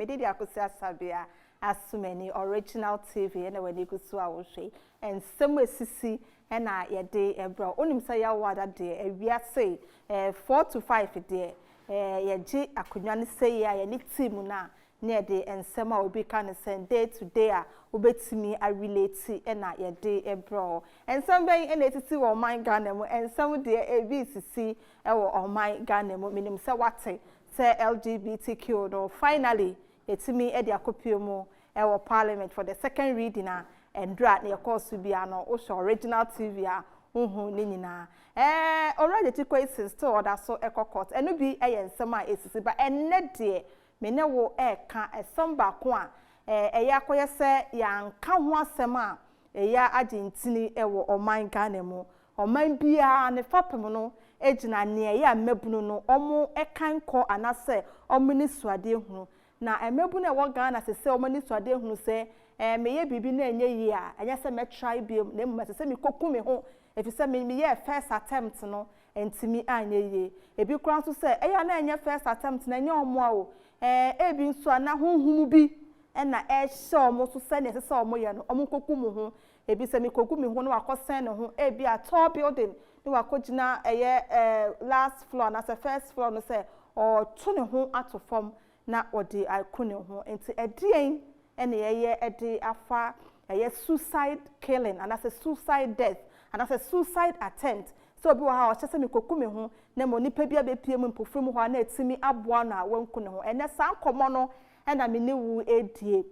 mede dia akosi asabia asumani original TV na wani kusu a wo hwe ensem esisi na yede ebro onim say ya wada de awia say 4 to 5 de yeji akonwa ne say ya ye ne team na yede ensem a obi kan sen day to day a obetimi a relate na yede ebro ensem ben na etiti wo man Ghana mu ensem de ebi sisi wo o man Ghana mu minim say wate say LGBTQ no finally etimi e de akopio mu ewo parliament for the second reading and drat na course bia no o original TV a uhu ni nyina already ti kwesi still order so court eno bi ensem a esisi ba enne de me ne wo ka esem ba ko a eya koye se ya nka ho asem a eya agentini ewo oman Ghana mu oman bia ne fapem no ejina ne eya mabunu no omo kan ko anase omo ni suade hunu na emebu na wo Ghana se omo ni suade hunu se meye bibi na enye yi a anya se me try biom na mu se me koku me ho efise me ye first attempt no entimi anya yi ebi kura nso se eya na enye first attempt na enye omo a o ebi nso ana honhum bi na ehye omo so se na se omo ye no omo koku mu ho ebi se me koku me ho no akosen ne ho ebi a top building no wakogina last floor na se first floor no se o to ne ho ato form na odi akune ho enti edien ene ye ede afa suicide killing and as a suicide death and as a suicide attempt so obi wa ha o chese me koku me ho na mo nipa bia be pie mu mpofuru mu ho na etimi aboa na wanku ne ho ene san komo no na me ne wu edie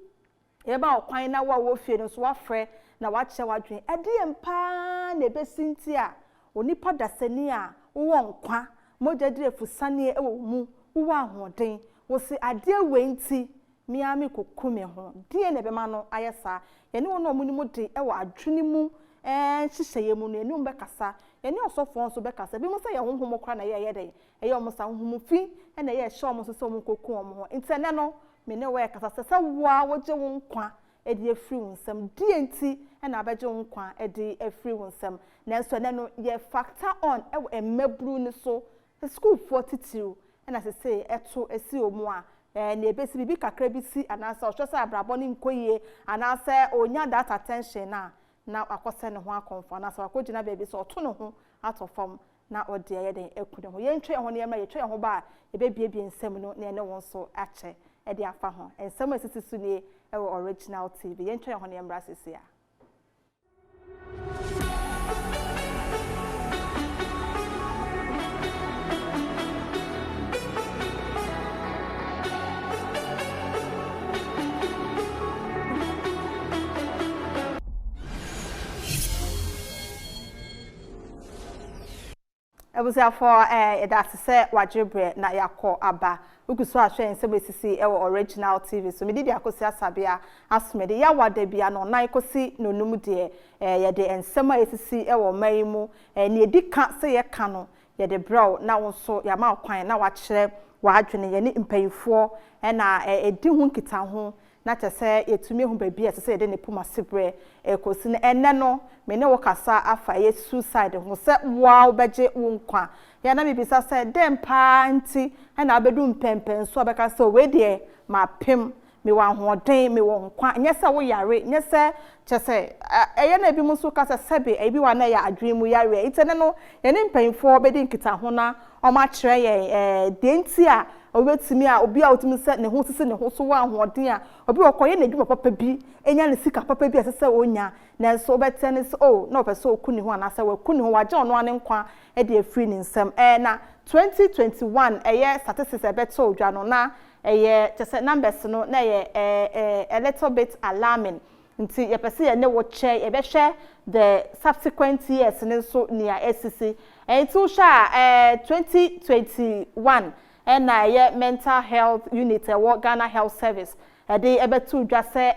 e ba okwan na wo fie no so wafre na wache wadwen edie mpa na ebesinti a onipa dasani a wo nkwa mogya fusane e wo mu wo ahoden wo si ade wenti miami kokume ho die na be ma no ayesa ye ne wono mu ni mu de e wo adwene mu hyehyeye mu no eni um be kasa ye ne osofo nso be kasa bi mu se ye honhom kra na ye den e ye omusa honhom fi e na ye hye omuso se omu koku omu ho ntene no me ne we kasa se wa woje wo nkwa e de afiri wonsam die enti e na abeje wo nkwa e de afiri wonsam na nso ne no ye factor on e wo emabru ni so school for titiru e na se say eto esi omu a na ebesi bibi kakra bi si anasa o hwese abrabo ni nkoyie anasa onya that attention na akose ne ho akonfo anasa akogina bebi so oto ne ho atofom na ode ye den ekune ho ye ntwe ho ne ma ye twe ho ba ebebiebie nsem no na ene won so ache e de afa ho ensem asisi su ne e original TV ye ntwe ho ne mra sisi a for that say wajebre na yakọ aba uguso ahwe nsem esisi e original TV so me didi akosi asabia asumede ya wada bia no nan kosi nonum de ye de ensem esisi e man mu ne edika se ye ka no ye de brow na wonso ya ma kwan na wa kire wa adwene ye ne mpayifo na edi hu nkita ho na tese yetumi hu baby ese de ne puma sebre ekosi ne enne no me ne wokasa afa ye suicide ho se wow beje wonkwa ya na bibisa se dem pa nti na abedu mpempen so abeka se we de ma pem me wa hoden me wo nkwa nye se wo yare nye se chese eye na bi mu so kasa sebe ebi wa na ya adwen mu yare itene no ye ne mpemfo bedi nkita ho na o ma kire ye de nti a obetimi a obi a otimi se ne ho sisi ne ho so wa ahoden a obi okoye na dwuma papa bi enya ne sika papa bi asese onya na so obetene se o na opese okuni ho anase wa kuni ho waje ono ane nkwa e de afiri ne nsam na 2021 eye statistics ebeto odwa no na eye chese numbers no na ye a little bit alarming nti ye pese ye ne wo che ye be hwe the subsequent years ne so near SCC nti sha 2021 and na mental health unit Ghana Health Service they ebetu dwa se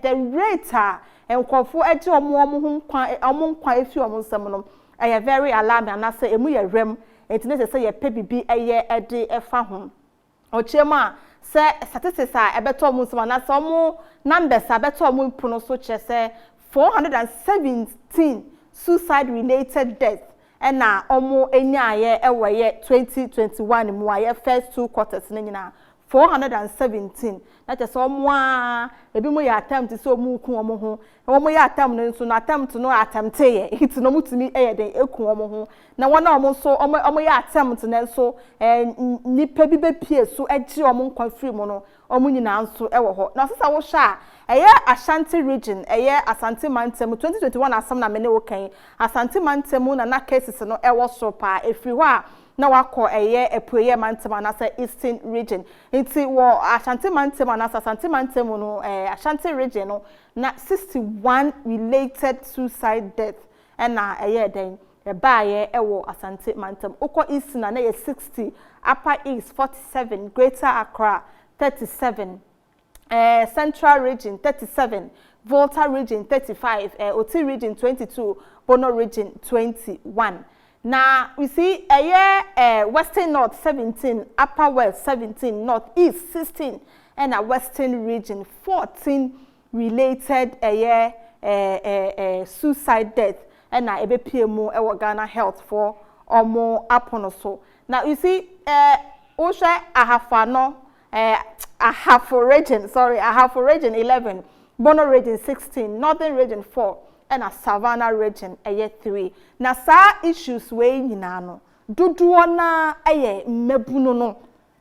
the rate enkofo eje omo nkwa efi omo nsem no very alarming and say emu ye rem entine se ye pe bibi ede efa ho ochema se statistics ebeto omo nsem na se omo numbers abeto omo puno so che se 417 suicide related deaths na omo enyaye ewoye 2021 mu aye first 2 quarters na nyina 417 that is omwa ebi mo ya attempt so mu ku omo ho omo ya attempt no attempt no attempt it no mutumi den eku omo ho na wona omo so omo ya attempt na so nipa bi be pie so eji omo nkwa free mo no omo nyina nso ewo ho na sesa wo sha Ashanti region Asante Mantemu 2021 asam na me ne wo kan Asante Mantemu na cases no ewo so pa efri ho a na wako epueye Mantemu na say Eastern region nti wo Ashanti Mantemu na Asante Mantemu no Ashanti region no na 61 related suicide death na den baaye ewo Asante Mantemu uko East na 60 Upper East 47 Greater Accra 37 Central region 37 Volta region 35 Oti region 22 Bono region 21. Now we see Western North 17 Upper West 17 North East 16 and a Western region 14 related suicide death and a EBPMO Ghana Health for or more upon so. Now you see Osha Ahafano Ahafo region 11 Bono region 16 Northern region 4 and a Savannah region 3. Na sa issues we nyina no dodoɔ na mmebuno no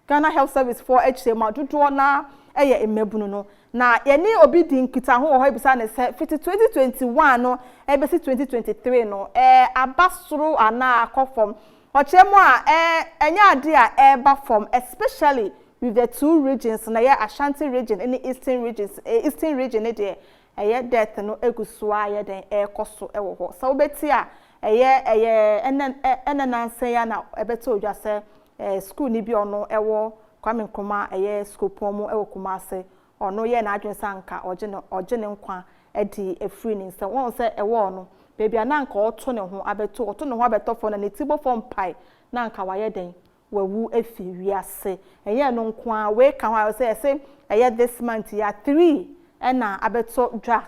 Ghana Health Service for HCM dodoɔ na mmebuno no na yene obi di nkita ho ho ebisa ne se 2021 no ebesi 2023 no abasoro ana akofom ochemu a enya ade a eba from especially with the two regions na Ashanti region and the Eastern regions Eastern region there death no egusua den ekoso ewo ho so beti a enananse ya na ebeto odwa se school ni bi ono ewo Kwame Nkrumah school pomo ewo Kumase ono na adwensa nka oje ne nkwa edi efri ni nse won se ewo ono baby ananka oto ne ho abeto fo na ne tibo fo mpai na nka waye den wawu efi wiase no nkwa we ka ho say this month ya 3 na abeto dwa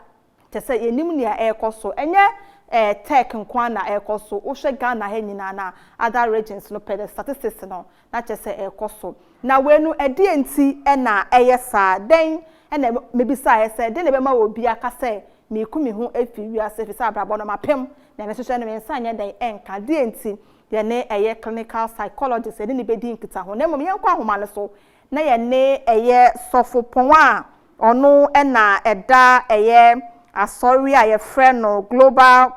te say yenim ne ekoso tech nkwa na ekoso wo hwe Ghana ha nyina na other regions no per the statistics no na che say ekoso na we no ede enti na sa den na mebisa say den be ma obi aka say me kumi ho efi wiase fi say abrabo no mapem na me hwehwe no me nsa anya den enka de enti ye clinical psychologist ni bedi nkita ho na mom ye kwa homa ne so na ye ne sofopon a ono na eda asori a ye friend no Global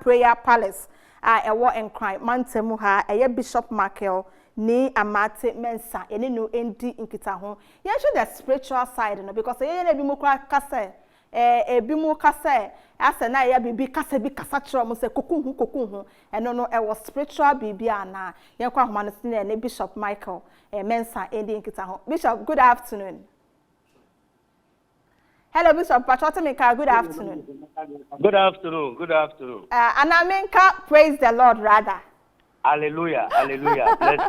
Prayer Palace a ewo enkran Mantemu ha Bishop Michael ni Amate Mensa ene no endi nkita ho ye show the spiritual side no because ye na bi mu kwa kase ebi mu kase asa na ya bibi kase bi kasa kire mo se kokunhu eno no was spiritual bibi ana ye kwa homa no sine ne Bishop Michael Mensa endi nkita ho. Bishop, good afternoon. Hello Bishop Pachotemika, good afternoon. Good afternoon. Anaminka, praise the Lord rather. Hallelujah. Bless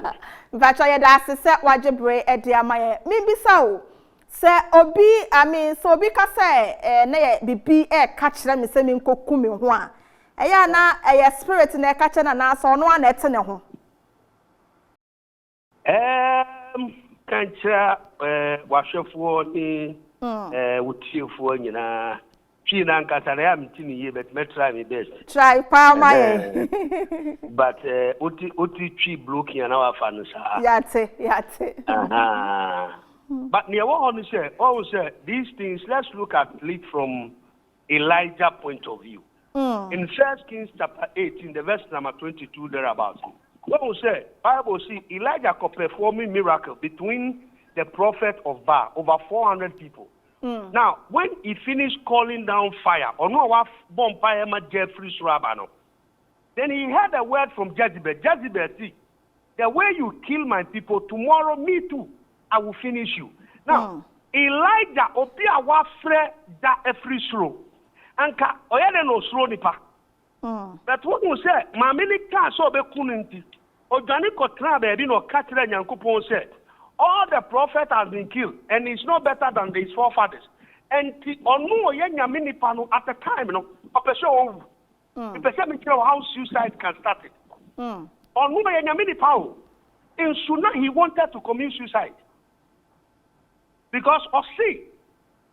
you. Pacho ye da se wajebre edi amaye mi bisa o se obi so obi ka se na ye bibi ka kire me se mi nkoku me ho a eya na spirit na ka kire na so no na ete ne ho kancha wahwefo ni wutiefo nyina twi na nkata na ya mtini ye bet me try my best try pa my but oti twi block ya na wa fa no sa yate but near what on say these things, let's look at it from Elijah's point of view. In 1 Kings chapter 18, the verse number 22 thereabouts. What we say, Bible see Elijah could perform a miracle between the prophet of Baal, over 400 people. Now, when he finished calling down fire, or no bonfire Jeffrey's Rabano, then he heard a word from Jezebel. Jezebel, see, the way you kill my people, tomorrow me too, I will finish you. Now, Elijah opia wa fre da every slow. Anka oyede no slow nipa. But what we say, ma many ka so be kununti. Odani kotra be bi no katire Nyankopon said, all the prophet has been killed and it's no better than his forefathers. And onu oye nyame nipa no at the time no opese owu. Opese me tell how suicide can start it. Onu oye nyame nipa o. in Sudan, he wanted to commit suicide. Because of see,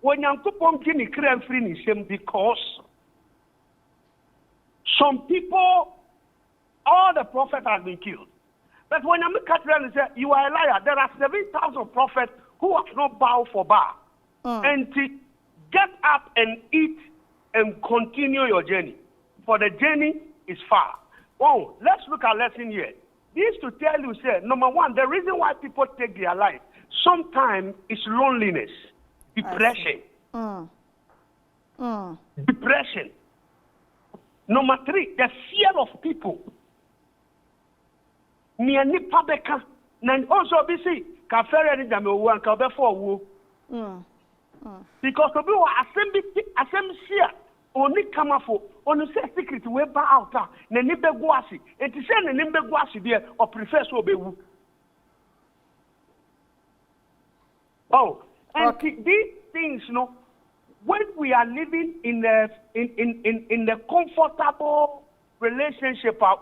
when Yankupon Gini Krem free him because some people, all the prophets have been killed. But when you look at them and say, you are a liar, there are 7,000 prophets who have not bowed for Baal. And to get up and eat and continue your journey. For the journey is far. Oh, let's look at lesson here. This to tell you, say, number one, the reason why people take their life sometimes is loneliness, depression. Depression. Number three, the fear of people. Near Nipabeka, and also be see, Kafere and Jamu Kabe for because we were assembly here, only come for, only say secret we ba out, Nenibe Guasi, and to send a Nimbe Guasi there or Professor Bewu. Oh, and these things, you know, when we are living in the comfortable relationship, I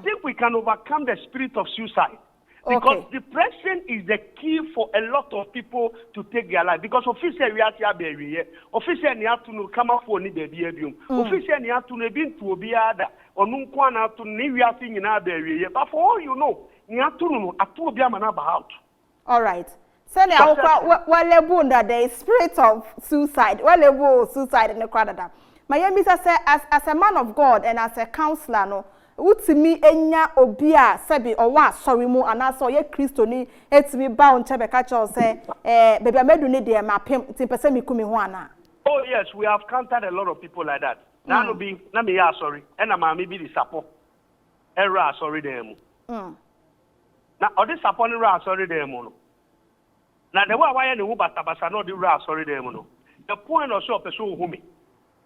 think we can overcome the spirit of suicide. Because depression is the key for a lot of people to take their life. Because officially we are here, officially you have to come up for any baby. Officially you have to be to be other or no one out to live your thing in our barrier. But for all you know, you have to know a two be about. All right. So now, what the spirit of suicide, suicide in the Canada. My Mr. say, as a man of God and as a counselor, no, utimi enya obia sebi owa sorry mu anaso ye Kristo ni etimi ba on chebe ka cho say baby amedu ni de mapem tin pese mi kumi ho ana. Oh yes, we have counted a lot of people like that. Now no be na me ya sorry and na me be the support era sorry dem. Na odi support ni ra sorry dem no. Na the way why ne hu batabasa no di ra sorry dem no. The point of so person hu me.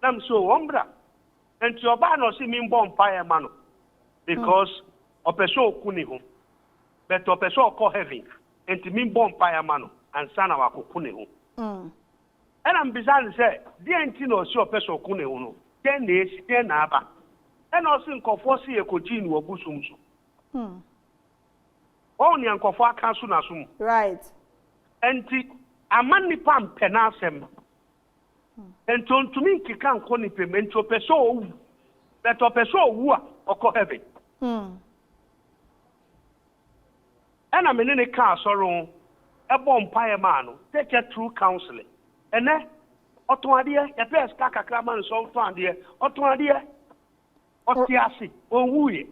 I'm so umbra. And your ban no see me born fire man. Because a person kuni home. But a person call heaven. And to me born fire man and son of a kuni home. And I'm beside say, dear Antino so a person kuni home. 10 days, 10 aba. And also in Kofosi a continue or busum. Only Uncle Far Council Nasum. Right. And a man nipam penasem. And to me, you can't call it payment to a person that a person who or heaven. And I'm in a car, sorrow, a bomb pie man, take it through counseling. And then, Otwadia, a best kaka claman, so far, dear, Otwadia, Otiasi, or Wooey.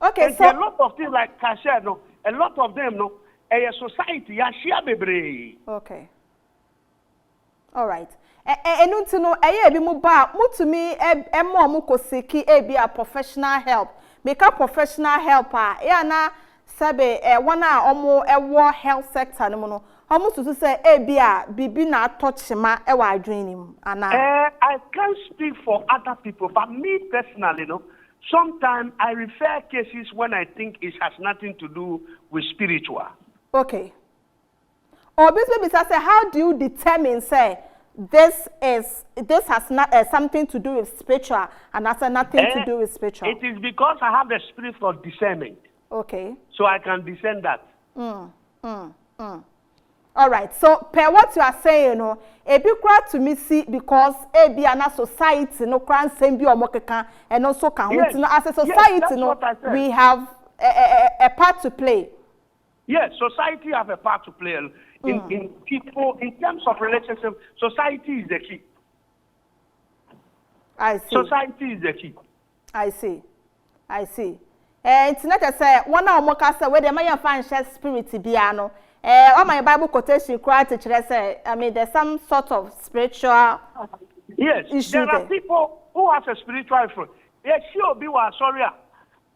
Okay, so a lot of things like Cashano, a lot of them, no, a society, a shiabebre. Okay. All right. Enu tino eye bi mu ba mutumi emo mu koseki be a professional help. Make a professional helper. Ya na sabe wana omo ewo health sector no no. Omo to say be a bibi na touch ma e wa adwenim ana. I can't speak for other people, but me personally, no. Sometimes I refer cases when I think it has nothing to do with spiritual. Okay. Or maybe say how do you determine say this has not something to do with spiritual and has nothing to do with spiritual? It is because I have the spirit for discernment. Okay. So I can discern that. All right. So per what you are saying, you know, a big crowd to me see because be an society no crime same be or and also can yes. As a society, yes, no, we have a part to play. Yes, society have a part to play in people, in terms of relationship. Society is the key. I see. Society is the key. I see. It's not to say one of Mokasa where the may find spirit piano. On my Bible quotation, quite say, I mean, there's some sort of spiritual issue. There are people who have a spiritual fruit. Yes, she'll be sorry.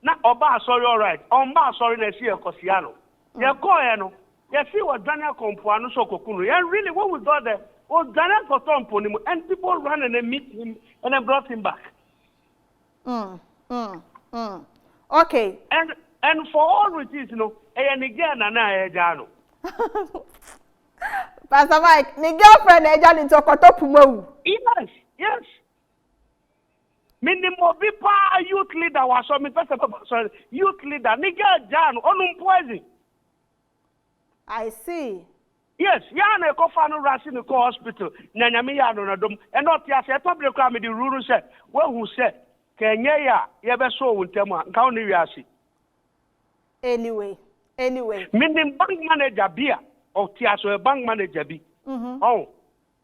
Not Oba sorry, all right. Omba sorry, they see a Cosiano. They're going, you see what Daniel Compuano so Kokunu. And really, what we got there was Daniel for Tom Ponimu, and people ran and they meet him and then brought him back. Okay. And for all it is, you know, and again, and I know. Pastor Mike, my girlfriend Ejan into Kotopumo. Yes. Minimum people youth leader was so me person youth leader nigga Jan onum poison. I see. Yes, yana ko fa no rasi no ko hospital na nyame ya no dom e not ya se to bre kwa me di ruru se we hu se kenye ya ye be so wuntem a nka no wiase. Anyway. Meaning bank manager bia or tia so a bank manager be. Oh,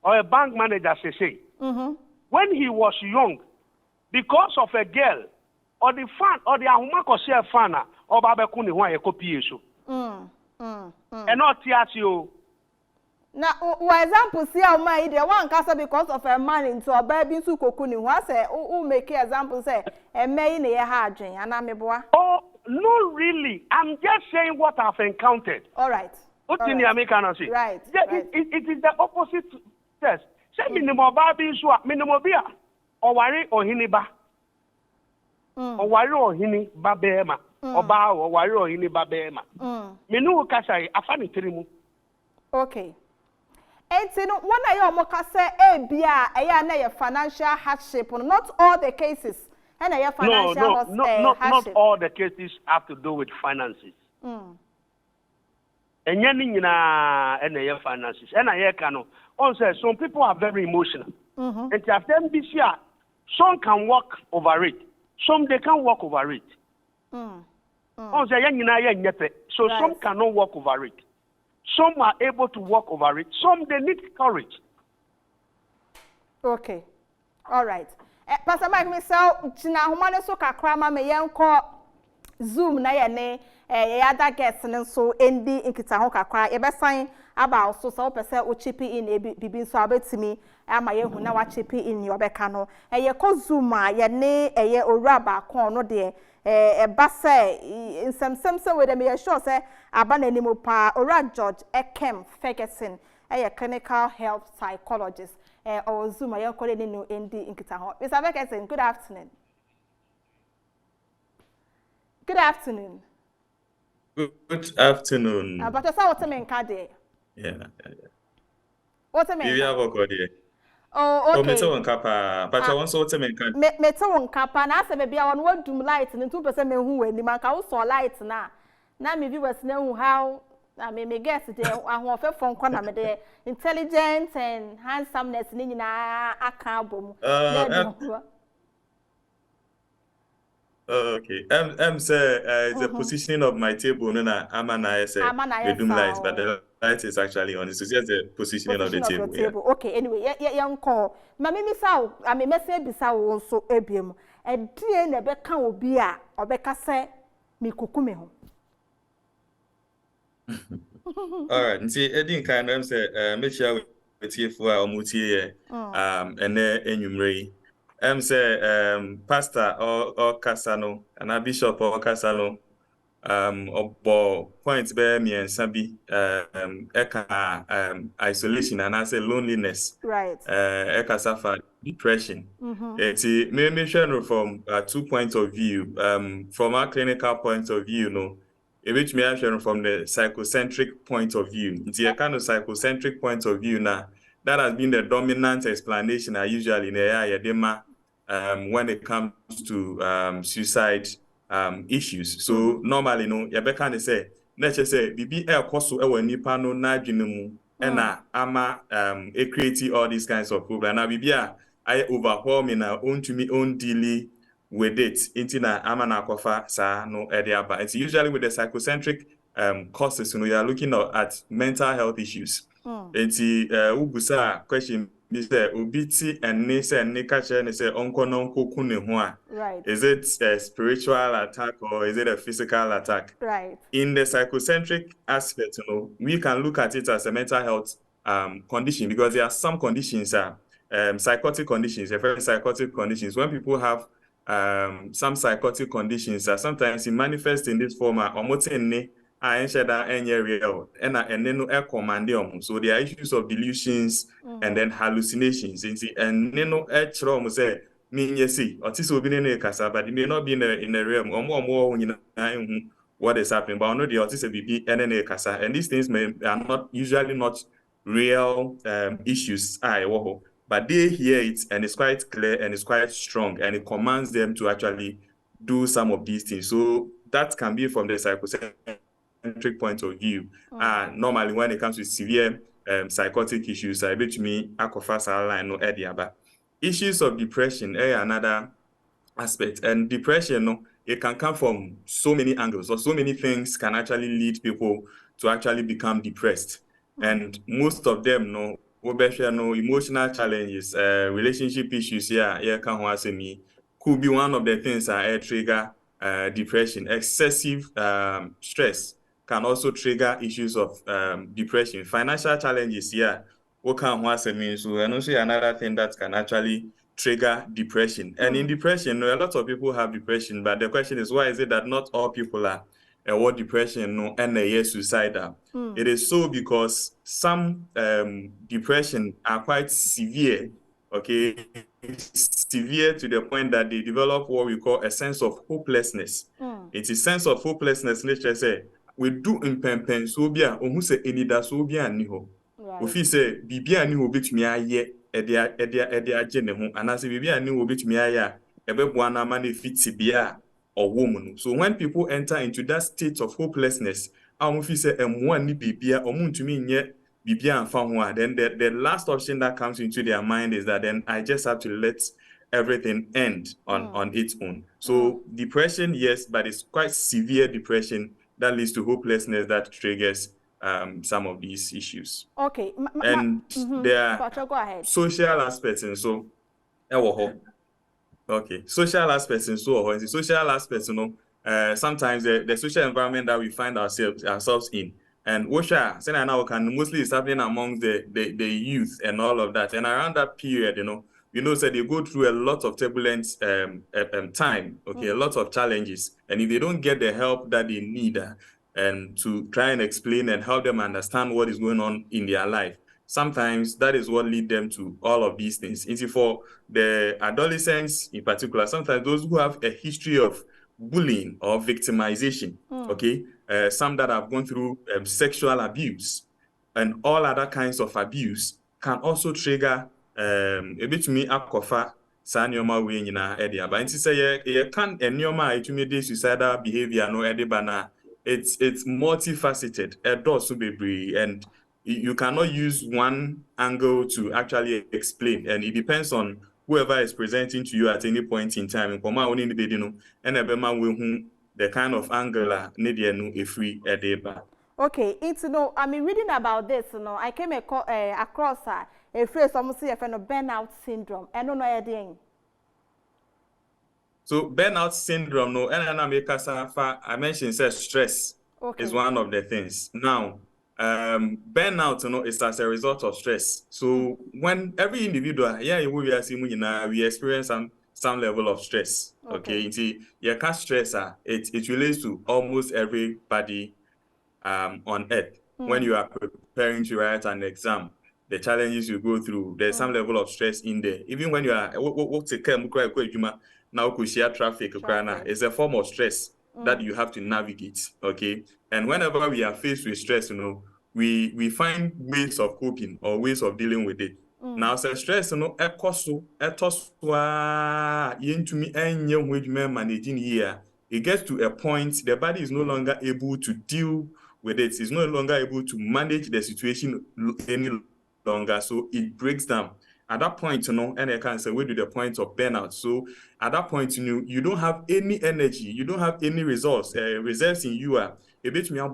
or a bank manager say. When he was young, because of a girl, or the fan, or the ahumako share fan, or babakuni who a copy so. And not tiasio. Now, for example, see how my idea one casa because of a man into a baby to kokuni, who say, who make example say, a may in a hard drink, and I'm a boy. Oh, no, really. I'm just saying what I've encountered. All right. What's in the American say? Right. It is the opposite test. Say minimum baby so minimum beer. Or worry or hiniba. Or worry or hini babema. Or bow or worry or hini babema. Menu kasai afani trimu. Okay. And so one of your mokase bia na financial hardship. Not all the cases. And a financial hardship. Not all the cases have to do with finances. And any finances. And I can also some people are very emotional. And after this year, some can walk over it. Some they can't walk over it. So some cannot walk over it. Some are able to walk over it. Some they need courage. Okay. All right. Pastor Mike myself, China humane so kakra ma me yenko Zoom na ye ne other guests so endi nkita ho kakra ye be san aba so so pese o chip in bibi so abetimi ama ye hu na wa chip in yo beka no ye ko Zoom a ye ne ye owura ba kon no de ba say nsem se we dem ye sure say aba na nimu pa owura George Ekem Ferguson ye clinical health psychologist or Zoom I call it no endi nkita ho. Mr. Ferguson, good afternoon. Good afternoon. Good afternoon. But I saw what I mean, Kade. Yeah. What I mean? Oh, okay. Oh, meto on kapa. But I want so what I mean. Meto on kapa. Na se baby I want to light and 2% me who when the man ka so light na. Na me viewers know how I me guess there I phone corner me there intelligent and handsomeness ni nyina aka bom. Okay. Say the positioning of my table no na amana say bedum light, but the light is actually on. It's just the positioning of the table. Yeah. Okay, anyway, young call. Mama mi saw, I mean message bisa wo so ebiem. E die na be kan obi a obeka say me kukume ho. All right. See, Eddie kind of say make sure with you for omutie ene enumre. Say pastor or kasano and a bishop or kasano obo point be me and sabi isolation and I say loneliness, right, eka suffer depression. See me share from 2 points of view. From our clinical point of view, no, which me share from the psychocentric point of view. It's a kind of psychocentric point of view now that has been the dominant explanation I usually in the area when it comes to suicide issues. So normally, no, you can say, let's just say, bibi koso ewe nipa no na adwene mu na ama create all these kinds of problems. Now bibi I overwhelming na own dealing with it. Intina ama na kofa sa no ediaba. It's usually with the psychocentric causes. You know, you are looking at mental health issues. It's ubusa question. Ubiti and Nisa and Nikacha and say unko kune hua. Right. Is it a spiritual attack or is it a physical attack? Right. In the psychocentric aspect, you know, we can look at it as a mental health condition because there are some conditions psychotic conditions, very psychotic conditions. When people have some psychotic conditions, sometimes it manifests in this form real and then so there are issues of delusions and then hallucinations and then say but it may not be in the realm what is happening but the autism and these things are not usually not real issues but but they hear it and it's quite clear and it's quite strong and it commands them to actually do some of these things. So that can be from the psychocentric point of view. Normally, when it comes to severe psychotic issues, I bet me akofasa line no ediaba. Issues of depression, another aspect. And depression, no, it can come from so many angles, or so many things can actually lead people to actually become depressed. And most of them, no, emotional challenges, relationship issues, could be one of the things that trigger depression. Excessive stress can also trigger issues of depression. Financial challenges, what can mean? So, and also another thing that can actually trigger depression. And in depression, a lot of people have depression, but the question is, why is it that not all people are what depression and they suicidal? It is so because some depression are quite severe, okay? Severe to the point that they develop what we call a sense of hopelessness. It's a sense of hopelessness, let's say, we do in pen so be a who say any da so be a niho. Ofi say bibia ni ho betumi aye ede agye ne ho anase bibia ni ho betumi aye a ebeboa na ma na fiti bia owo mu no. So when people enter into that state of hopelessness, ofi say emwa ni bibia omuntumi nye bibia anfa ho a, then the last option that comes into their mind is that then I just have to let everything end on its own. So depression, yes, but it's quite severe depression that leads to hopelessness that triggers some of these issues. Okay. And there are go ahead. social aspects and so okay, social aspects and so on. The social aspects, sometimes the social environment that we find ourselves in. And Osha, saying now can mostly is happening among the youth and all of that. And around that period, so they go through a lot of turbulent time, okay, a lot of challenges. And if they don't get the help that they need and to try and explain and help them understand what is going on in their life, sometimes that is what leads them to all of these things. And for the adolescents in particular, sometimes those who have a history of bullying or victimization, okay, some that have gone through sexual abuse and all other kinds of abuse can also trigger a bit me akofa sanyoma we nyina edia. But inti say ye can enyoma itumide suicidal behavior no edibana. It's multifaceted, and you cannot use one angle to actually explain, and it depends on whoever is presenting to you at any point in time. And the kind of angle free edeba. Okay, it's I mean, reading about this, I came across a phrase almost say a kind of burnout syndrome. I don't know idea. So burnout syndrome, I mentioned stress is one of the things. Now, burnout, is as a result of stress. So when every individual, we experience some level of stress. Okay, you can't stress. It relates to almost everybody on earth. When you are preparing to write an exam, the challenges you go through, there's some level of stress in there. Even when you are now traffic, it's a form of stress that you have to navigate. Okay, and whenever we are faced with stress, we find ways of coping or ways of dealing with it. Now, so stress, managing here. It gets to a point the body is no longer able to deal with it. It's no longer able to manage the situation any longer. So it breaks down. At that point, and I can say we do the point of burnout. So at that point, you don't have any energy, you don't have any reserves in you are a bit me or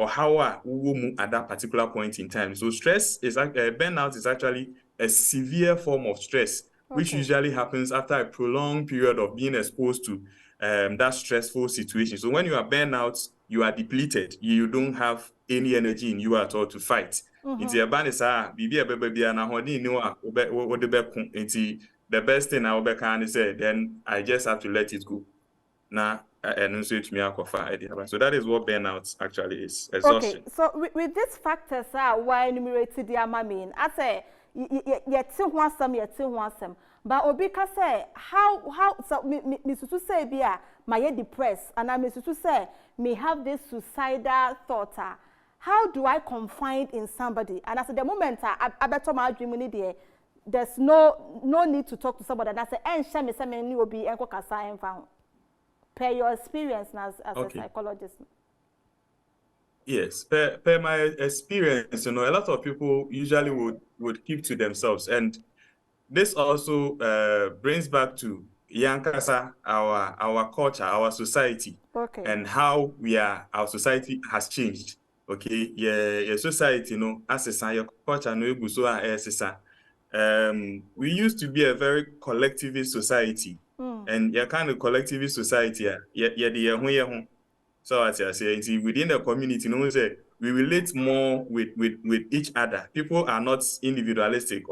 how at that particular point in time. So stress is burnout is actually a severe form of stress, which usually happens after a prolonged period of being exposed to that stressful situation. So when you are burnt out, you are depleted. You don't have any energy in you at all to fight. The best thing I can say, then I just have to let it go. Now, and so that is what burnout actually is. Exhaustion. Okay, so with these factors, why enumerated the mean? I say, yet some, but Obika say, how, so me to say, be my depressed, and I miss to say, may have this suicidal thought. how do I confide in somebody? And as the moment I better my dream there, there's no need to talk to somebody. And I say, and shame me will be enko kasa and found. Per your experience as a psychologist. Yes, per my experience, a lot of people usually would keep to themselves, and this also brings back to Yankasa, our culture, our society, and how our society has changed. Okay, yeah, society, as a culture, we used to be a very collectivist society, and your kind of collectivist society, so as I say, within the community, we relate more with each other. People are not individualistic.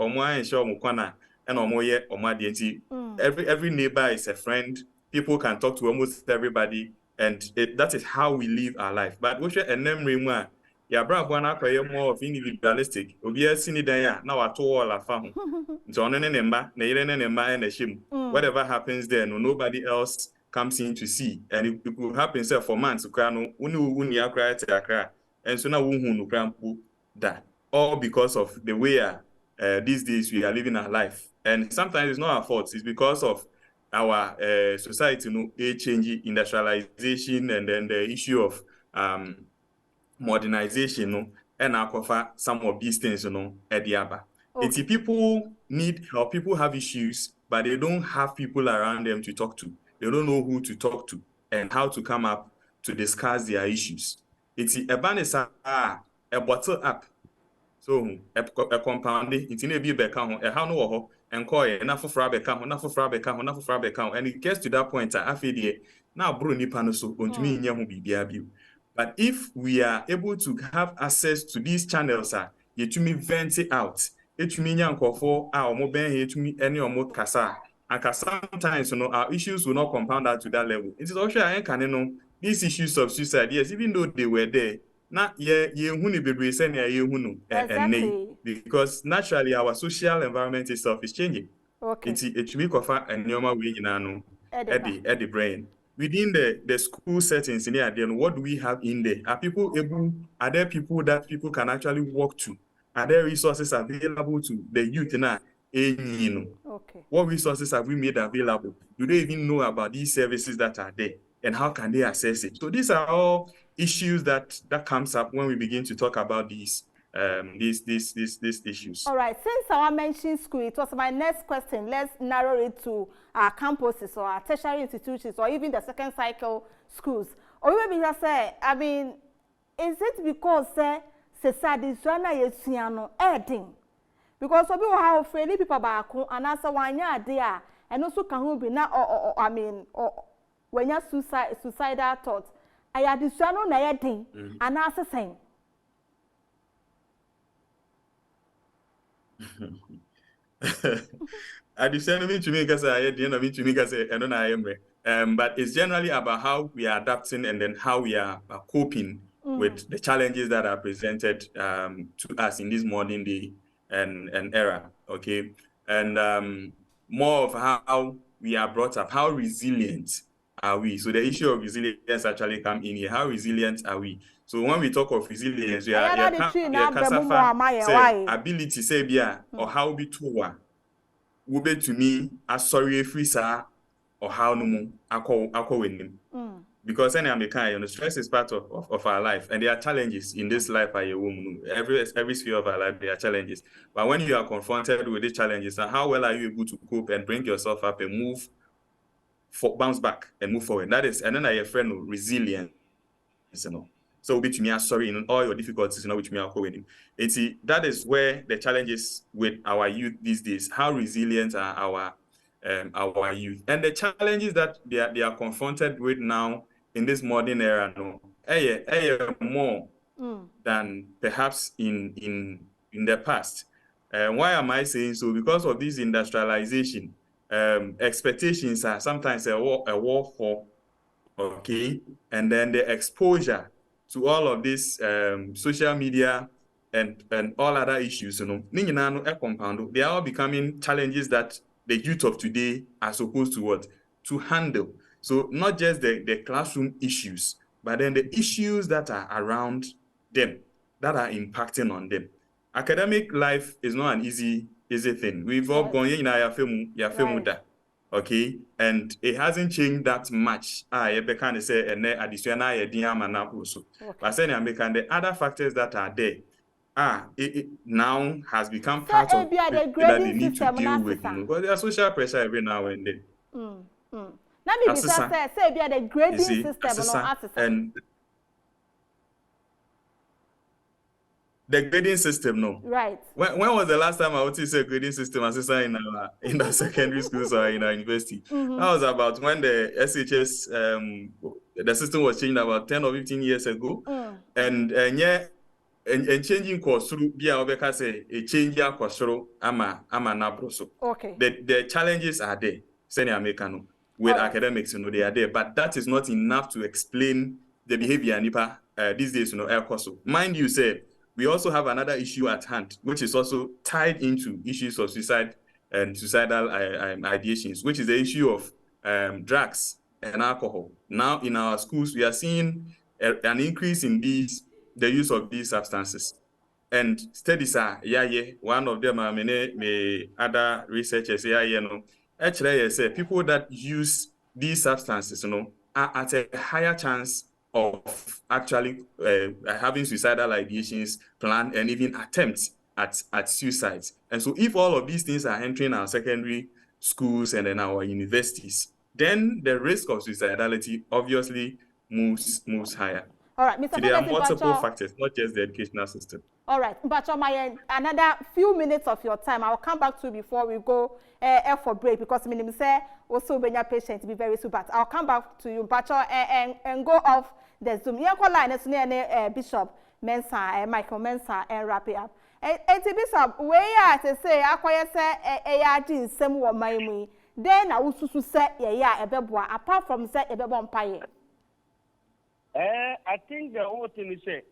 Every neighbor is a friend. People can talk to almost everybody, and that is how we live our life. But we share a name more of individualistic. Whatever happens there, nobody else comes in to see, and it will happen for months. And so now that all because of the way these days we are living our life, and sometimes it's not our fault. It's because of our society, changing industrialization, and then the issue of modernization, and I cover some of these things, at the other. It's people need help. People have issues, but they don't have people around them to talk to. They don't know who to talk to and how to come up to discuss their issues. It's a band is a bottle up. So a compound, it's in a be back on a how and call enough for and it gets to that point. I feel now Bruni Panoso on to me in but if we are able to have access to these channels, you to me vent it out. It mean for our mobile here to me any or more kasa. And sometimes our issues will not compound out to that level. It is also I can these issues of suicide, yes, even though they were there. Exactly. Because naturally our social environment itself is changing. It should be covered and normal way at the brain. Within the school settings in there, then what do we have in there? Are there people that people can actually walk to? Are there resources available to the youth now? What resources have we made available? Do they even know about these services that are there? And how can they access it? So these are all issues that comes up when we begin to talk about these issues. All right, since I mentioned school, it was my next question. Let's narrow it to our campuses or our tertiary institutions or even the second cycle schools. Or maybe just say, I mean, is it because society is adding? Because some people have fairly people back and answer 1 year there, and also can be now, I mean, when you're suicidal thoughts, I had this one adding and answer saying. I descend to me because I had the end of it to me because I don't know. But it's generally about how we are adapting and then how we are coping with the challenges that are presented to us in this modern day and era. Okay, and more of how we are brought up, how resilient are we? So the issue of resilience actually come in here. How resilient are we? So when we talk of resilience, we are ability say bia or how be to ube to me as sorry free sir or how no more akọ winning. Because any American, stress is part of our life, and there are challenges in this life. Every sphere of our life, there are challenges. But when you are confronted with these challenges, how well are you able to cope and bring yourself up and bounce back and move forward? That is, and then I friend resilience, So which me sorry in all your difficulties, which me are going. That is where the challenges with our youth these days. How resilient are our youth, and the challenges that they are confronted with now in this modern era, more than perhaps in the past. Why am I saying so? Because of this industrialization, expectations are sometimes a war for, okay, and then the exposure to all of this social media and all other issues, they are all becoming challenges that the youth of today are supposed to handle. So not just the classroom issues, but then the issues that are around them. that are impacting on them. Academic life is not an easy thing. We've all gone in our film that. Okay, and it hasn't changed that much. You can say additional but saying the other factors that are there it now has become part of the that they need to system deal with. Because there's social pressure every now and then. Now maybe say be the grading system and the grading system, no. Right. When was the last time I would say grading system assessor in our secondary schools or in our university? That was about when the SHS the system was changed about 10 or 15 years ago. And changing course through say a change course through ama nabroso. Okay. The challenges are there. With academics, they are there, but that is not enough to explain the behavior nipa these days, mind you, say we also have another issue at hand, which is also tied into issues of suicide and suicidal ideations, which is the issue of drugs and alcohol. Now in our schools, we are seeing an increase in the use of these substances. And studies are, one of them are many other researchers, actually, say people that use these substances, are at a higher chance of actually having suicidal ideations, plan, and even attempts at suicides. And so if all of these things are entering our secondary schools and then our universities, then the risk of suicidality obviously moves higher. All right, Mr. There are multiple factors, not just the educational system. All right, but another few minutes of your time, I'll come back to you before we go for break, because I say also when your patient to be very soon, but I'll come back to you, but and go off the Zoom. You call line near Bishop Mensah, Michael Mensah, and wrap it up. And Bishop, where to say acquire say ARD some one my then I also say apart from say a vampire. I think the whole thing is say,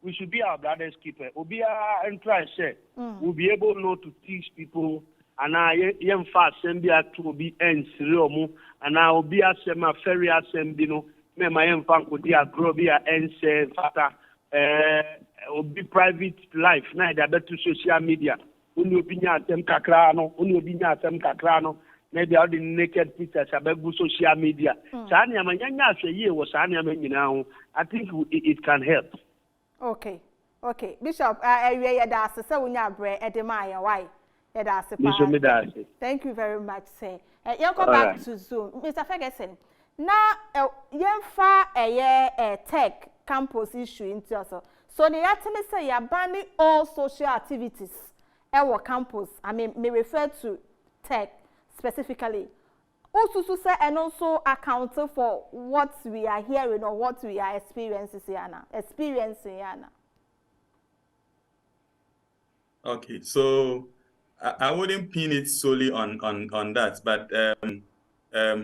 we should be our brother's keeper. We'll be and try say we'll be able not to teach people, and I am fast and be to be ends and I will be a sema ferry assembino, me my infant could be a grobia ends fata will be private life, neither better social media. When you be at them cacrano, when you be at them cacrano. Maybe all the naked pictures about social media. I think it can help. Okay. Bishop, thank you very much, sir. You come back to Zoom. Mr. Ferguson, now you a tech campus issue into us. So the attorney say you're banning all social activities at our campus. I mean, may refer to tech specifically. Also to say and also account for what we are hearing or what we are experiencing here now. Okay, so I wouldn't pin it solely on that, but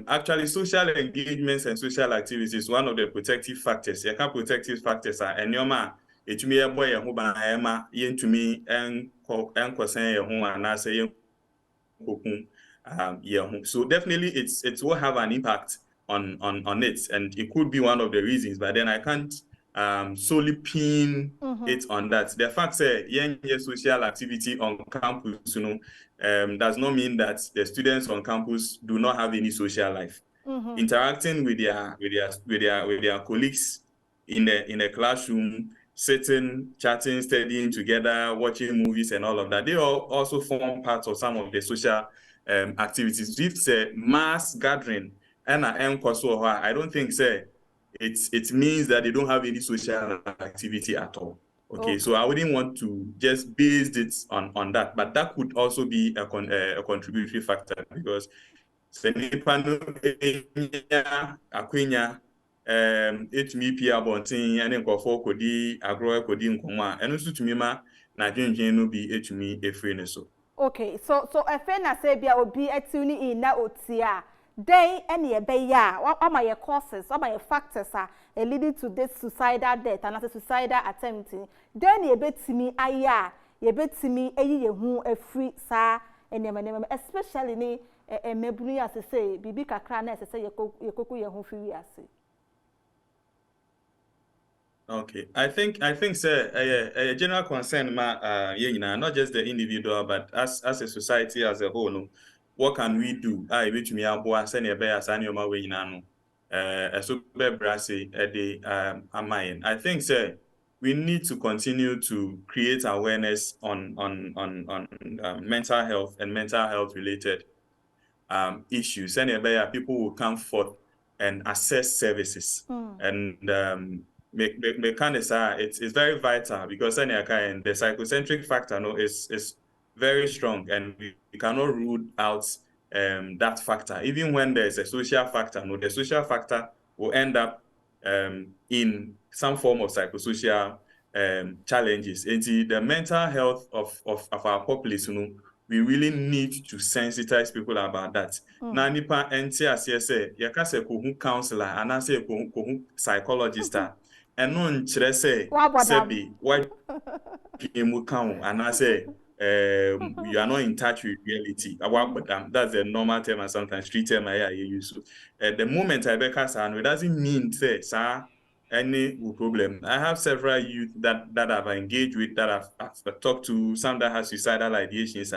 actually social engagements and social activities is one of the protective factors. The protective factors are enyoma etumi eboy ye ho ban ema yentumi enkosen ye ho anase ye kokun so definitely it will have an impact on it, and it could be one of the reasons, but then I can't solely pin it on that. The fact that young social activity on campus, does not mean that the students on campus do not have any social life. Interacting with their colleagues in the classroom, sitting, chatting, studying together, watching movies and all of that, they all also form part of some of the social activities. If it's a mass gathering and I don't think it means that they don't have any social activity at all. Okay, so I wouldn't want to just base it on that, but that could also be a contributory factor, because me pia bontin and nkofo kodi agro kodi nkoma eno so tumi ma na dwenjen no bi etumi efre ne so. Okay, so efe na say bia obi etuni in na otia then any ebeya what my causes, what my factors are leading to this suicidal death and as suicidal attempting, then ye betimi aya ye betimi eyi ye hu efri sa enema especially ni mebunu as say bibi kakra na say ye koku ye hu fi wi ase. Okay, I think sir, a general concern not just the individual but as a society as a whole no, what can we do which me aboa send a bear sani oma we no so be brase the amayen. I think sir, we need to continue to create awareness on mental health and mental health related issues, and people will come forth and access services. And it's very vital because the psychocentric factor is very strong, and we cannot rule out that factor. Even when there's a social factor, the social factor will end up in some form of psychosocial challenges. And the mental health of our populace, we really need to sensitize people about that. Na nipa enti ase say ya ka se ko hu counselor anase ko hu psychologist and no nkyere say sebi what emu kan anase you are not in touch with reality. That's the normal term and sometimes street term I use. The moment I beka sa no, it doesn't mean say any problem. I have several youth that I've engaged with, that I've talked to, some that have suicidal ideations.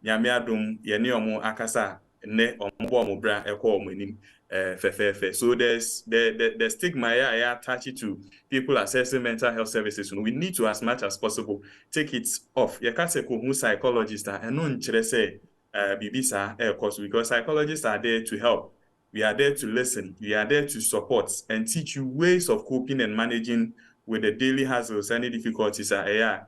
Nyame adom yene omo akasa ne ombo omobra ekọ omonim fefefe. So there's the stigma I attach to people accessing mental health services. We need to, as much as possible, take it off. You can't say who psychologists are and no nkyere say bibisa because psychologists are there to help. We are there to listen. We are there to support and teach you ways of coping and managing with the daily hassles and difficulties. And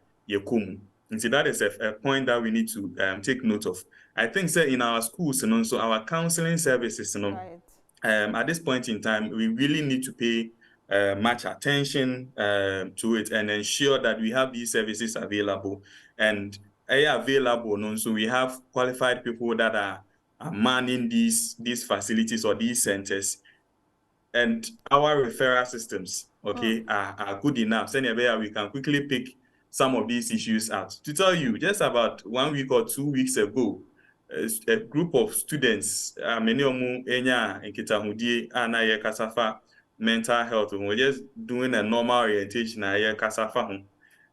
so that is a point that we need to take note of. I think, sir, in our schools and also our counseling services, Right. At this point in time, we really need to pay much attention to it and ensure that we have these services available and available. So we have qualified people that are manning these facilities or these centers, and our referral systems, are good enough. So we can quickly pick some of these issues out. To tell you, just about 1 week or 2 weeks ago, a group of students, many of them in Kitahudi and Kasafa mental health, we're just doing a normal orientation Kasafa.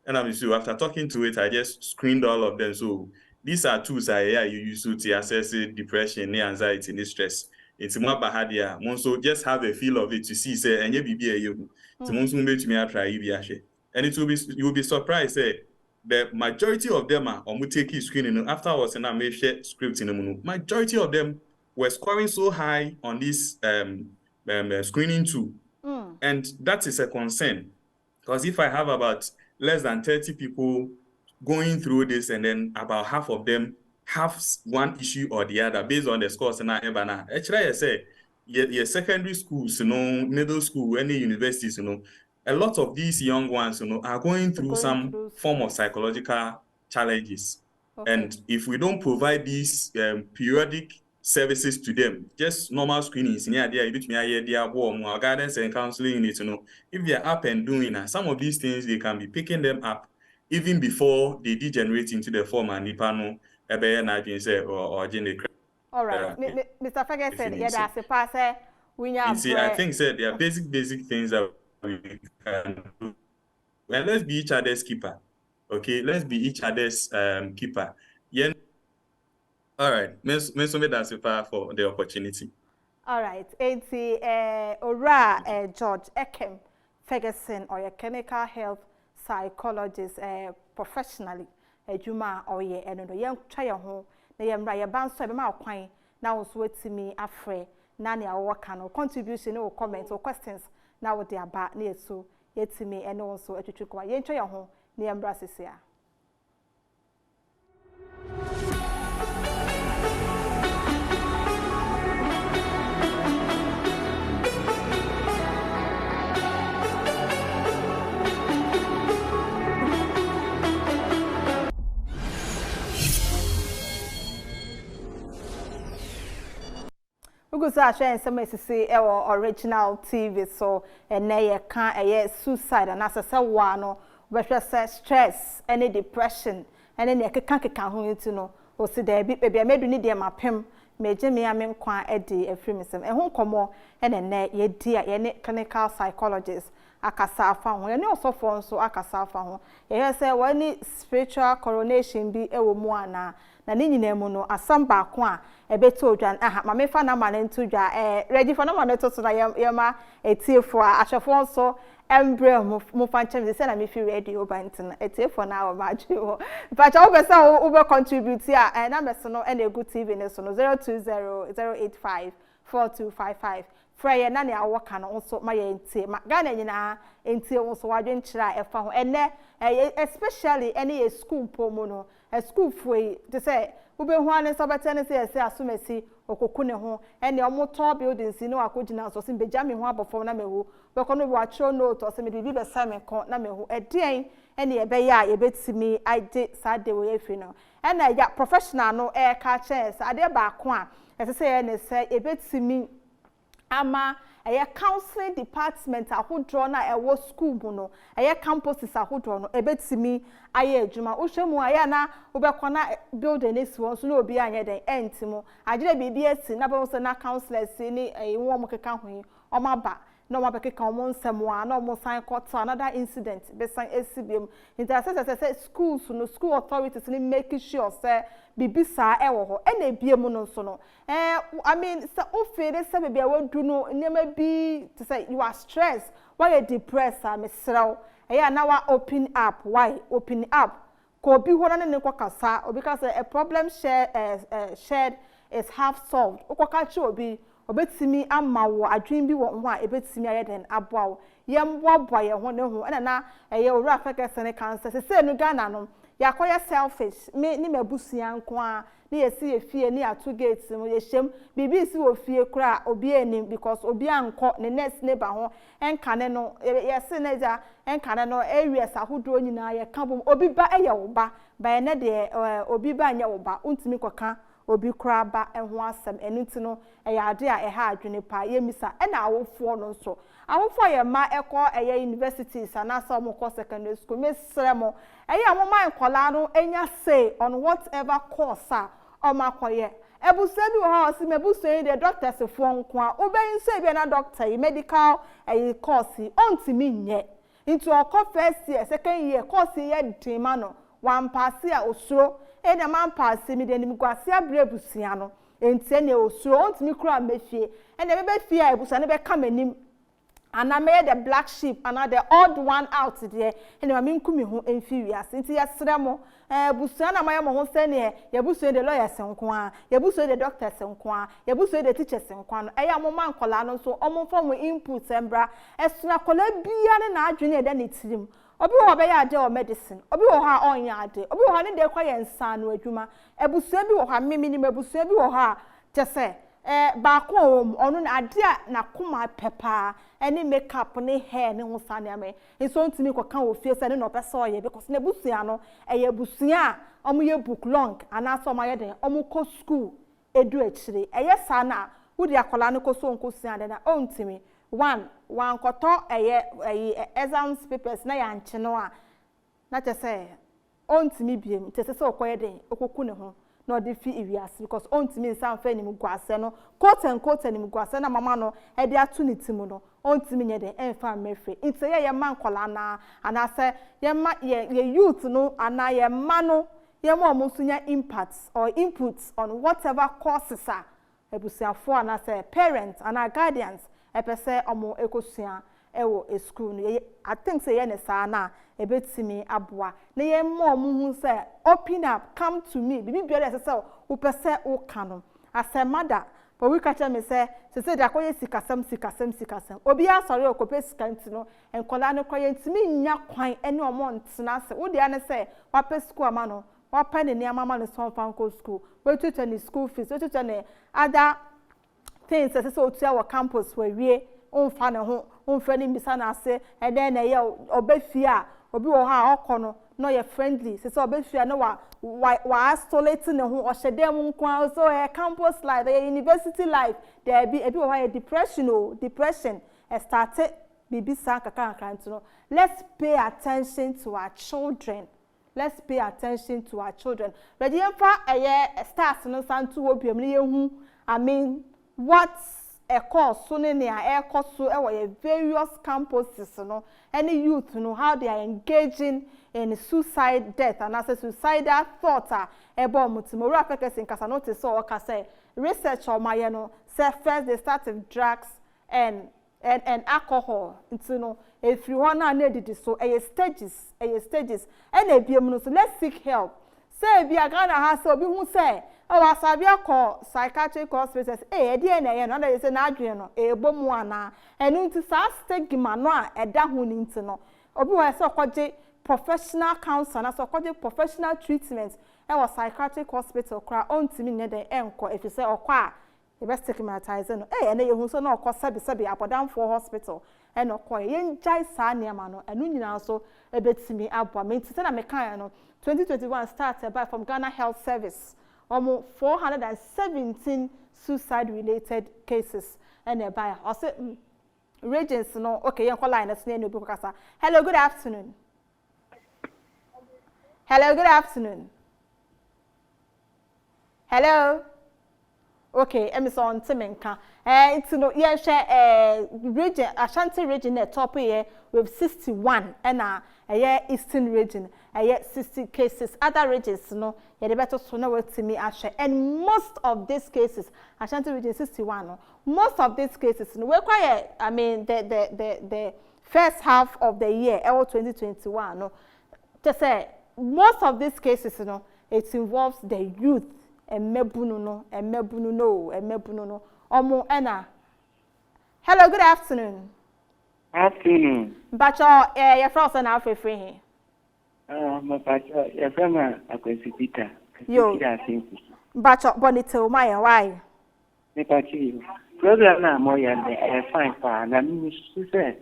And after talking to it, I just screened all of them. So these are tools you use to assess depression, anxiety, and stress. It's more bahadia. So just have a feel of it to see, say, and you and it will be, you will be surprised, the majority of them are taking screening afterwards, and I may share script in the majority of them were scoring so high on this screening tool. And that is a concern, because if I have about less than 30 people going through this, and then about half of them have one issue or the other based on the scores, and actually I say your secondary schools, middle school, any universities, a lot of these young ones, are going through some form of psychological challenges. Okay. And if we don't provide these periodic services to them, just normal screenings, guidance and counseling units, if they're up and doing some of these things, they can be picking them up even before they degenerate into the form and nipano or gene. All right, Mr. Ferguson, that's a pass. I think there are basic things that we can do. And let's be each other's keeper. Okay, let's be each other's keeper. Yeah. All right, that's for the opportunity. All right, George Ekem Ferguson, or a clinical health psychologist, professionally, Juma or ye, and no young child, na yemra ye ban so be ma kwan na wo so atimi afre na ne awo ka contribution or comments or questions na wo de aba na yeso yetimi ene wo so atwetwe kwa ye ntwe ye ho na yemra sesia. Ugusa share some say original TV so na ye kan suicide and asese wa no we say stress any depression and ne keka ho nti no o si da bi medu ni de mapem meje me am nkwa edi efrimisem ehun komo ene ye dia ye ne clinical psychologist akasa afa ho ye ne osofo nso akasa afa ho ye say wani spiritual coronation bi ewo mu ana na ne nyina mu no asam ba ko a ebeto odwan aha ma mefa na ma ne ntodwa ready for na ma ne to so na ye ma etiefo a ahwefo nso embre mo fanchem say na me fi radio bantin etiefo na o ma dwe but I be say o be contribute a na me so no na egu TV ne so no 0200854255 Freya na ne awoka no nso ma ye ntie ma Ghana nyina ntie nso wadwen kira efa ho ene especially any school pomo no a school foi to say ube hu ane sabatene say asumesi okoku ne ho ene omoto buildings no akogina so simbe jami ho abofo na mehu be kono bi watro note o se me bibi be same kon na mehu edien ene ye be ya ye betimi ide sade we efi no ene ya professional no ka chance ade ba ko a say ene say ye betimi ama eye counseling department ahodro na ewo school mu no eye campuses ahodro no ebetimi aye adwuma ohwemu aya na obekona building esi won so na obi anye den entimo agire bibi esi na be so na counselors ni ewo mo keka ho omaba na o mabekeka o mo nsemo a na o mo sign court another incident be san esibiem say schools no school authorities ni make sure say bibisa ewo ho e na ebiem no so no I mean so o feel say bibia wadu no nyema bi to say you are stressed why you depressed am srew na wa open up why open up ko bi ho na ne kwakasa obi ka say a problem shared is half solved okwaka chi obi obetimi ama wo adwen bi wo ho a ebetimi ayeden aboa wo yemboaboa ye ho ne ho na eye owura afekese ne cancer se no Ghana no yakoye selfish me ni mabusia nko a ne yesi efie ne atu gate mo yeshem bibi si wo fie kura obi enim because obi anko ne next neighbor ho enka ne no yesi ne ja enka ne no areas ahodo nyina ye ka bom obi ba eye wo ba ne de obi ba nya wo ba untimi koka obi kura ba ho asem enuti no ade a ha adwene pa yemisa na awofo no nso awofo ye ma ekọ universities anasa mo ko secondary school mesre mo amoma enkola no enya say on whatever course o makoye ebusa bi wo ha si mebusa de doctors fo nko a obeyin say bi na doctor medical course ontimi nye into okọ first year second year course ye dema no wan pass a osuro na man pass mi de nim gwase abrebusia no entie ne osuro ontimi kura mefie na bebe fie a ebusa ne be kamanim and I made the black sheep and the odd one out there and I mean kumi ho emfiwias nti yesremo busua na maye mo ho se ne ye busua the lawyers nko a ye busua the doctors nko a ye busua the teachers nko a eya mo man kola no so omo form input embra esuna kola bia ne na adwene e da ne tirim obi wo be ya ade o medicine obi wo ha onya ade obi wo ha ne de kwa ye nsa no adwuma ebusua bi wo ha mimi ni ebusua bi wo ha tese ba ko onu na ade na kuma pepa any makeup ne hair ne ho sane ame so ntimi ko kan ofie se ne no pese oye because na busua no eye busua omo ye book long ana so ma ye den omo ko school edu akire eye sa na wudi akola ne ko so nko sua de na ontimi one koto eye exams papers na ya nche no a na tese ontimi biem tese se okoye den okoku ne ho no de fi iwiase because ontimi nsan fa nim gwase no quote and quote nim gwase na mama no e de atu ne timu no ontimi nye de enfa mefre nti ye man kola na anase ye ma ye youth no ana ye ma no ye mo omusunya impacts or inputs on whatever courses are ebusiafo anase parents and guardians epese omo ekosua ewo school no I think say ye ne sa na ebetimi aboa na ye mo hu say open up come to me bibi bia say wo pese wo ka no as a mother but we catch me say da koye sikasem obi asori okope sikanti no enkola no koye ntimi nya kwan ene omo ntena se wo dia ne say wa pe school ama no wa pa ne niam ama no son fanko school we tutu ne school fees we tutu ne other things say so otua wa campus we wie onfa ne ho onfa ni bisa na ase e den na ye obefia obi wo ha okono no ye friendly say so obefia no wa isolate ne ho o hyedem nko so campus life university life there be ebi wo ha depression started bibisa kaka nto let's pay attention to our children. Ready emfa stars no santu obiam ne yehu I mean what's a course so ne a course so various campuses no any youth no how they are engaging in suicide death and as a suicidal thought ebo mutimo ra pekesi nkasa notice so ka say research o ma ye no say first they start with drugs and alcohol into no if you wanna need so stages and ebiem no so let's seek help say bi agana ha so bi hu say o asabia call psychiatric hospitals e dey na ye no na say na adwen no e bomu ana enu nti sa stigma no a eda ho ni nti no obi wa say okoje professional counselor na so okoje professional treatment e was psychiatric hospital kra ontimi nye den enko if you say okwa e be stigmatize no na ye hu so na okọ sabi apodan for hospital e no kọ ye njai sa niam no enu nyina so e betimi abua me nti say na me kan no 2021 started by from Ghana Health Service almost 417 suicide related cases and by also regions no okay you call line na no bi kasa. Hello, good afternoon. Hello, good afternoon. Hello. Okay, so on Timenka. It's no yeah share region Ashanti region at top here with 61 and Eastern region 60 cases. Other regions no yeah the better so now to me share and most of these cases Ashanti region 61 no most of these cases no we quiet I mean the first half of the year 2021 no to say most of these cases no it involves the youth. Emebunu no omo ena. Hello, good afternoon. Afternoon. Bacho your friends na afefre he. My bacho your friend akwesi Peter. Yo. Bacho bonito my why? Me bacho program na mo ya dey fine pa na me say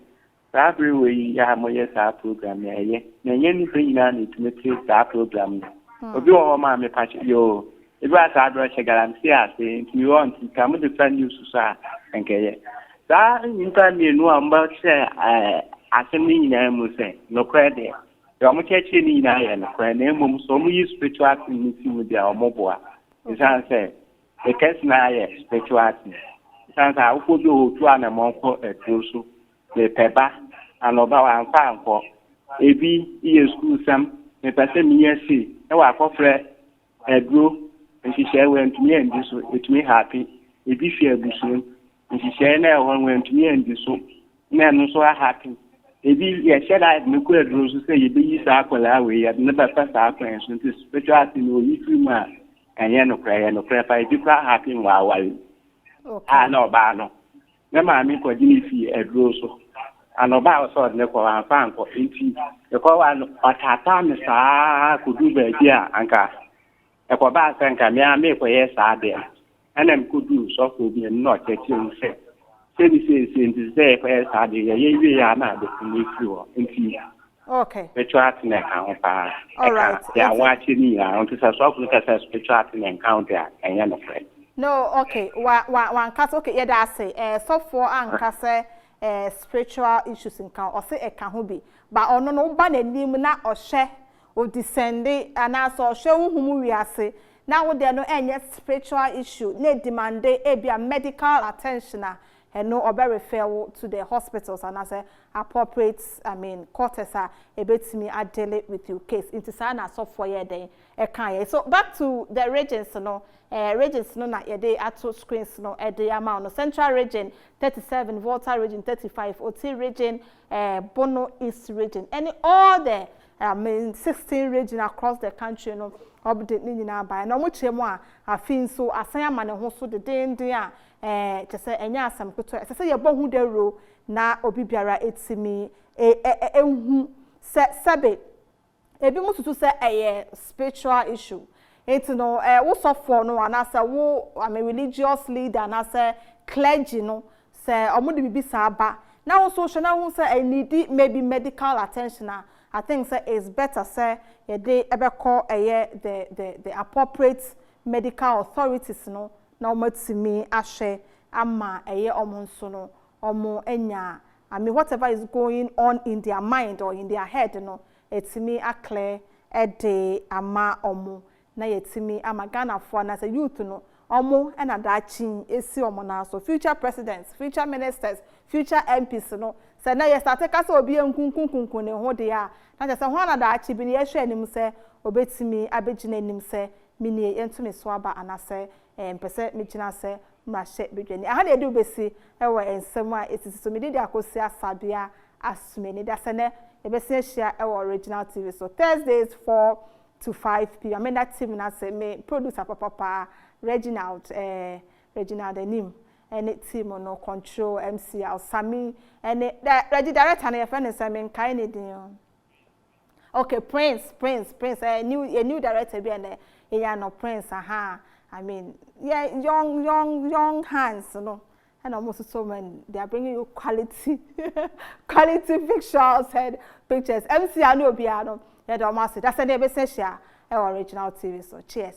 sabri we ya mo ya sa program ya ye. Na ye ni be na ni to make sa program. Obi o ma me bacho yo. If I had a guarantee, I say, if you want to come to defend you, sir, and get it. That in time you know about say, I send me in say, no credit. You're much in iron, credit, so we use spirituality meeting with your mobile. It's answer. The case now, spirituality. It's answer, I will do to an amount for a crucial, the pepper, and about and found for. A B, E school some, a person me see, no, I offer a group. And she said, when to me and this, it me happy. If you share this one, and she said, now one went to me and this one, man, so happy. If you said, I had no good rules to say, you be circle away, I've never passed our friends, and this spirituality, no, you too much, and you no prayer, if you are happy while I know, Bano. Never I mean for Jimmy a rose. And about sort of and found for 80. The call one or Tata, could do the idea, Anka. Eko ba sanka me ame ko yes ade ana could do so ko bi no cheche say nti say ko yes ade ye wi ya na de ni fiwo nti okay spiritual na kan pa all right ya wa chi ni ya nti so ko ka say spiritual na kan dia enya no friend no okay one cut okay yeah that say so for anka say spiritual issues in kan o say e kan ho bi ba ono no ba na nim na o hye o descende ana so hwe humu wiase na wo de no enye spiritual issue na demand a medical attention no obe refer to the hospitals and as appropriate quarters a betimi adele with your case into sana so for ye den e kan so back to the regions no na ye dey ato screens no e dey amount no central region 37 volta region 35 oti region bono east region and all the 16 regions across the country no update ni nyina ba na mo chemu afin so asan ama ne ho so de den a say enya asam keto say ye bohu de ro na obi biara etimi ehu sabe ebi mututu say spiritual issue it no wo sofo no anasa wo religious leader anasa clergy no say omo de bibi sa ba na wo so na wo say I need maybe medical attention I think say it's better say they ever call the appropriate medical authorities no na omatimi ahwe ama omonso no omo enya whatever is going on in their mind or in their head no etimi clear ede ama omo na yetimi ama Ghana for na say youth no omo and adachi esi omo na so future presidents, future ministers, future MPs no say na ye start ka say obi enkunkunkun ne ho de a na say ho na adachi bi ne ye hwe anim say obetimi abegina anim say mini entumi so aba anase mpese migina say ma hye bedwani aha na edu besi ewo ensem a esisi so medi akosi asabia asumeni da say ne ebesi ahia ewo original TV so Thursdays 4 to 5 p.m. I mean that team na say me producer papa Reginald Enim and it team no control MC Sami and the director na friend say me kai ne din. Okay, Prince a new director be and yeah no Prince aha. I mean yeah young hands no. And almost so when they are bringing you quality pictures and pictures. MC Anu Obiano, yeah, that's the business share our original TV. So cheers.